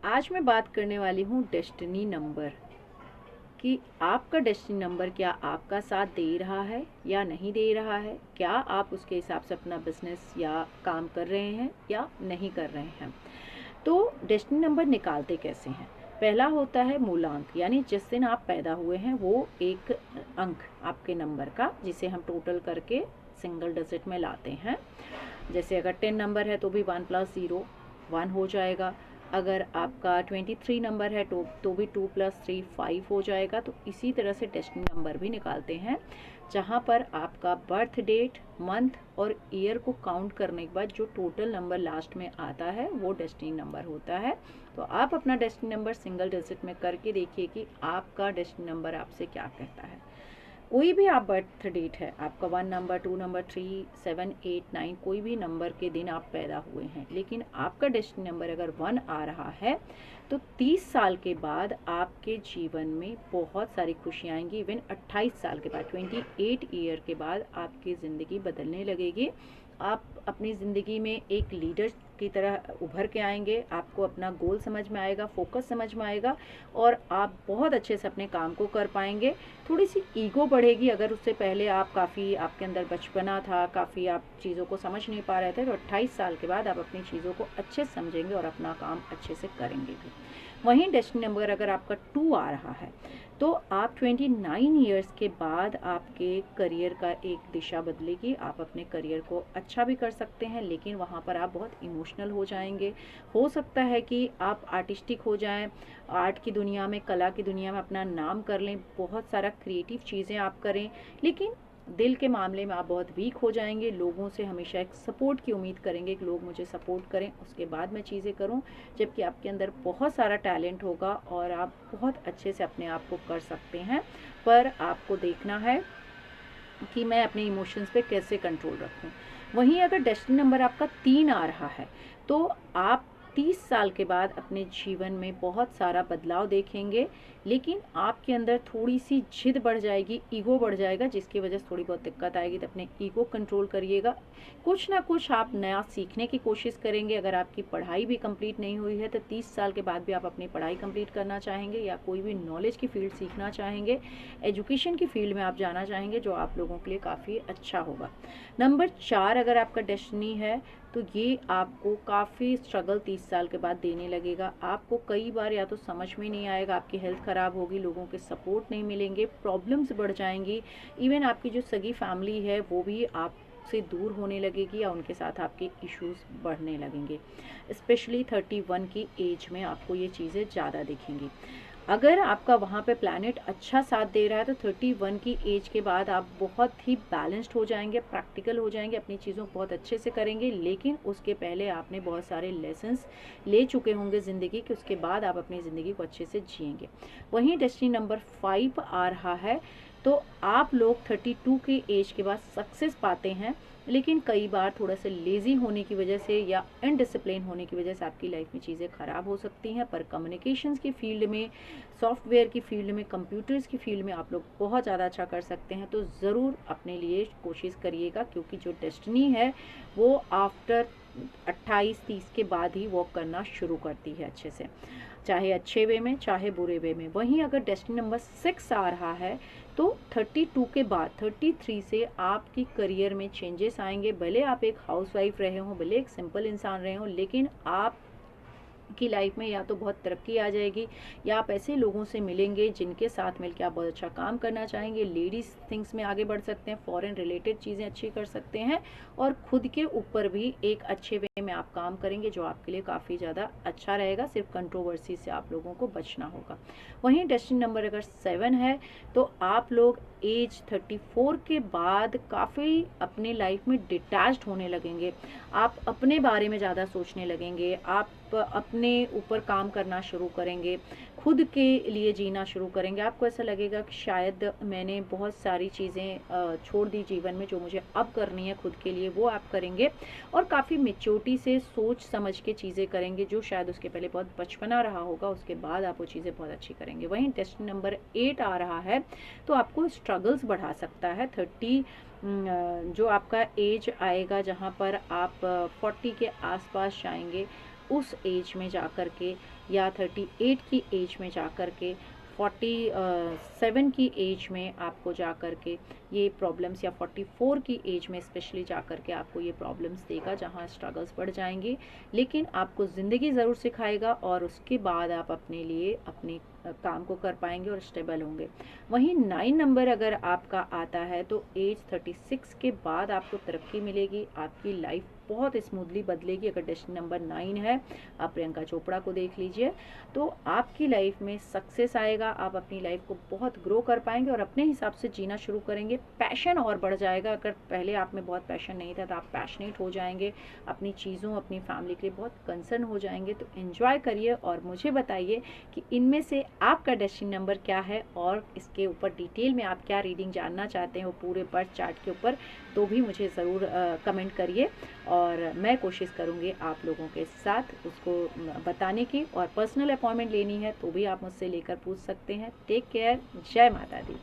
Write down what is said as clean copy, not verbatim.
आज मैं बात करने वाली हूँ डेस्टिनी नंबर कि आपका डेस्टिनी नंबर क्या आपका साथ दे रहा है या नहीं दे रहा है। क्या आप उसके हिसाब से अपना बिजनेस या काम कर रहे हैं या नहीं कर रहे हैं। तो डेस्टिनी नंबर निकालते कैसे हैं। पहला होता है मूलांक, यानी जिस दिन आप पैदा हुए हैं वो एक अंक आपके नंबर का, जिसे हम टोटल करके सिंगल डिजिट में लाते हैं। जैसे अगर 10 नंबर है तो भी 1 + 0 1 हो जाएगा। अगर आपका 23 नंबर है तो भी 2 + 3 5 हो जाएगा। तो इसी तरह से डेस्टिनी नंबर भी निकालते हैं, जहाँ पर आपका बर्थ डेट, मंथ और ईयर को काउंट करने के बाद जो टोटल नंबर लास्ट में आता है वो डेस्टिनी नंबर होता है। तो आप अपना डेस्टिनी नंबर सिंगल डिजिट में करके देखिए कि आपका डेस्टिनी नंबर आपसे क्या कहता है। कोई भी आप बर्थ डेट है आपका 1 नंबर, 2 नंबर, 3, 7, 8, 9, कोई भी नंबर के दिन आप पैदा हुए हैं, लेकिन आपका डेस्टिनी नंबर अगर 1 आ रहा है तो 30 साल के बाद आपके जीवन में बहुत सारी खुशियाँ आएंगी। इवन 28 साल के बाद, 28 ईयर के बाद आपकी ज़िंदगी बदलने लगेगी। आप अपनी ज़िंदगी में एक लीडर की तरह उभर के आएंगे। आपको अपना गोल समझ में आएगा, फोकस समझ में आएगा और आप बहुत अच्छे से अपने काम को कर पाएंगे। थोड़ी सी ईगो बढ़ेगी। अगर उससे पहले आप काफ़ी, आपके अंदर बचपना था, काफ़ी आप चीज़ों को समझ नहीं पा रहे थे, तो 28 साल के बाद आप अपनी चीज़ों को अच्छे से समझेंगे और अपना काम अच्छे से करेंगे भी। वहीं डेस्टिनी नंबर अगर आपका 2 आ रहा है तो आप 29 ईयर्स के बाद आपके करियर का एक दिशा बदलेगी। आप अपने करियर को अच्छा भी कर सकते हैं, लेकिन वहाँ पर आप बहुत इमोशनल हो जाएंगे। हो सकता है कि आप आर्टिस्टिक हो जाएं, आर्ट की दुनिया में, कला की दुनिया में अपना नाम कर लें, बहुत सारा क्रिएटिव चीज़ें आप करें, लेकिन दिल के मामले में आप बहुत वीक हो जाएंगे। लोगों से हमेशा एक सपोर्ट की उम्मीद करेंगे कि लोग मुझे सपोर्ट करें, उसके बाद मैं चीज़ें करूं, जबकि आपके अंदर बहुत सारा टैलेंट होगा और आप बहुत अच्छे से अपने आप को कर सकते हैं। पर आपको देखना है कि मैं अपने इमोशंस पे कैसे कंट्रोल रखूं। वहीं अगर डेस्टिनी नंबर आपका 3 आ रहा है तो आप 30 साल के बाद अपने जीवन में बहुत सारा बदलाव देखेंगे, लेकिन आपके अंदर थोड़ी सी जिद बढ़ जाएगी, ईगो बढ़ जाएगा, जिसकी वजह से थोड़ी बहुत दिक्कत आएगी। तो अपने ईगो कंट्रोल करिएगा। कुछ ना कुछ आप नया सीखने की कोशिश करेंगे। अगर आपकी पढ़ाई भी कंप्लीट नहीं हुई है तो 30 साल के बाद भी आप अपनी पढ़ाई कंप्लीट करना चाहेंगे या कोई भी नॉलेज की फील्ड सीखना चाहेंगे, एजुकेशन की फील्ड में आप जाना चाहेंगे, जो आप लोगों के लिए काफ़ी अच्छा होगा। नंबर 4 अगर आपका डेस्टिनी है तो ये आपको काफ़ी स्ट्रगल 30 साल के बाद देने लगेगा। आपको कई बार या तो समझ में नहीं आएगा, आपकी हेल्थ ख़राब होगी, लोगों के सपोर्ट नहीं मिलेंगे, प्रॉब्लम्स बढ़ जाएंगी। इवन आपकी जो सगी फैमिली है वो भी आप से दूर होने लगेगी या उनके साथ आपके इश्यूज बढ़ने लगेंगे। स्पेशली 31 की एज में आपको ये चीज़ें ज़्यादा दिखेंगी। अगर आपका वहाँ पे प्लैनेट अच्छा साथ दे रहा है तो 31 की एज के बाद आप बहुत ही बैलेंस्ड हो जाएंगे, प्रैक्टिकल हो जाएंगे, अपनी चीज़ों को बहुत अच्छे से करेंगे। लेकिन उसके पहले आपने बहुत सारे लेसन्स ले चुके होंगे ज़िंदगी के, उसके बाद आप अपनी ज़िंदगी को अच्छे से जिएंगे। वहीं डेस्टिनी नंबर 5 आ रहा है तो आप लोग 32 की एज के बाद सक्सेस पाते हैं, लेकिन कई बार थोड़ा सा लेज़ी होने की वजह से या इनडिसिप्लिन होने की वजह से आपकी लाइफ में चीज़ें ख़राब हो सकती हैं। पर कम्युनिकेशंस की फील्ड में, सॉफ्टवेयर की फील्ड में, कंप्यूटर्स की फील्ड में आप लोग बहुत ज़्यादा अच्छा कर सकते हैं। तो ज़रूर अपने लिए कोशिश करिएगा, क्योंकि जो डेस्टिनी है वो आफ्टर 28-30 के बाद ही वर्क करना शुरू करती है अच्छे से, चाहे अच्छे वे में चाहे बुरे वे में। वहीं अगर डेस्टिनी नंबर 6 आ रहा है तो 32 के बाद 33 से आपकी करियर में चेंजेस आएंगे। भले आप एक हाउसवाइफ रहे हों, भले एक सिंपल इंसान रहे हों, लेकिन आप की लाइफ में या तो बहुत तरक्की आ जाएगी या आप ऐसे लोगों से मिलेंगे जिनके साथ मिलकर आप बहुत अच्छा काम करना चाहेंगे। लेडीज़ थिंग्स में आगे बढ़ सकते हैं, फॉरेन रिलेटेड चीज़ें अच्छी कर सकते हैं और खुद के ऊपर भी एक अच्छे वे में आप काम करेंगे, जो आपके लिए काफ़ी ज़्यादा अच्छा रहेगा। सिर्फ कंट्रोवर्सी से आप लोगों को बचना होगा। वहीं डेस्टिनी नंबर अगर 7 है तो आप लोग एज 34 के बाद काफ़ी अपने लाइफ में डिटैच्ड होने लगेंगे। आप अपने बारे में ज़्यादा सोचने लगेंगे, आप अपने ऊपर काम करना शुरू करेंगे, खुद के लिए जीना शुरू करेंगे। आपको ऐसा लगेगा कि शायद मैंने बहुत सारी चीज़ें छोड़ दी जीवन में, जो मुझे अब करनी है खुद के लिए, वो आप करेंगे और काफ़ी मैच्योरिटी से सोच समझ के चीज़ें करेंगे, जो शायद उसके पहले बहुत बचपना रहा होगा, उसके बाद आप वो चीज़ें बहुत अच्छी करेंगे। वहीं डेस्टिनी नंबर 8 आ रहा है तो आपको स्ट्रगल्स बढ़ा सकता है। 30 जो आपका एज आएगा जहाँ पर आप 40 के आसपास जाएंगे, उस एज में जा कर के या 38 की एज में जा कर के 47 की एज में आपको जा कर के ये प्रॉब्लम्स, या 44 की एज में स्पेशली जा कर के आपको ये प्रॉब्लम्स देगा, जहाँ स्ट्रगल्स बढ़ जाएंगे। लेकिन आपको ज़िंदगी ज़रूर सिखाएगा और उसके बाद आप अपने लिए अपने काम को कर पाएंगे और स्टेबल होंगे। वहीं 9 नंबर अगर आपका आता है तो एज 36 के बाद आपको तरक्की मिलेगी, आपकी लाइफ बहुत स्मूथली बदलेगी। अगर डेस्टिनी नंबर 9 है, आप प्रियंका चोपड़ा को देख लीजिए, तो आपकी लाइफ में सक्सेस आएगा, आप अपनी लाइफ को बहुत ग्रो कर पाएंगे और अपने हिसाब से जीना शुरू करेंगे। पैशन और बढ़ जाएगा, अगर पहले आप में बहुत पैशन नहीं था तो आप पैशनेट हो जाएंगे, अपनी चीज़ों अपनी फैमिली के लिए बहुत कंसर्न हो जाएंगे। तो एंजॉय करिए और मुझे बताइए कि इनमें से आपका डेस्टिनी नंबर क्या है, और इसके ऊपर डिटेल में आप क्या रीडिंग जानना चाहते हैं वो पूरे बर्थ चार्ट के ऊपर, तो भी मुझे ज़रूर कमेंट करिए और मैं कोशिश करूँगी आप लोगों के साथ उसको बताने की। और पर्सनल अपॉइंटमेंट लेनी है तो भी आप मुझसे लेकर पूछ सकते हैं। टेक केयर, जय माता दी।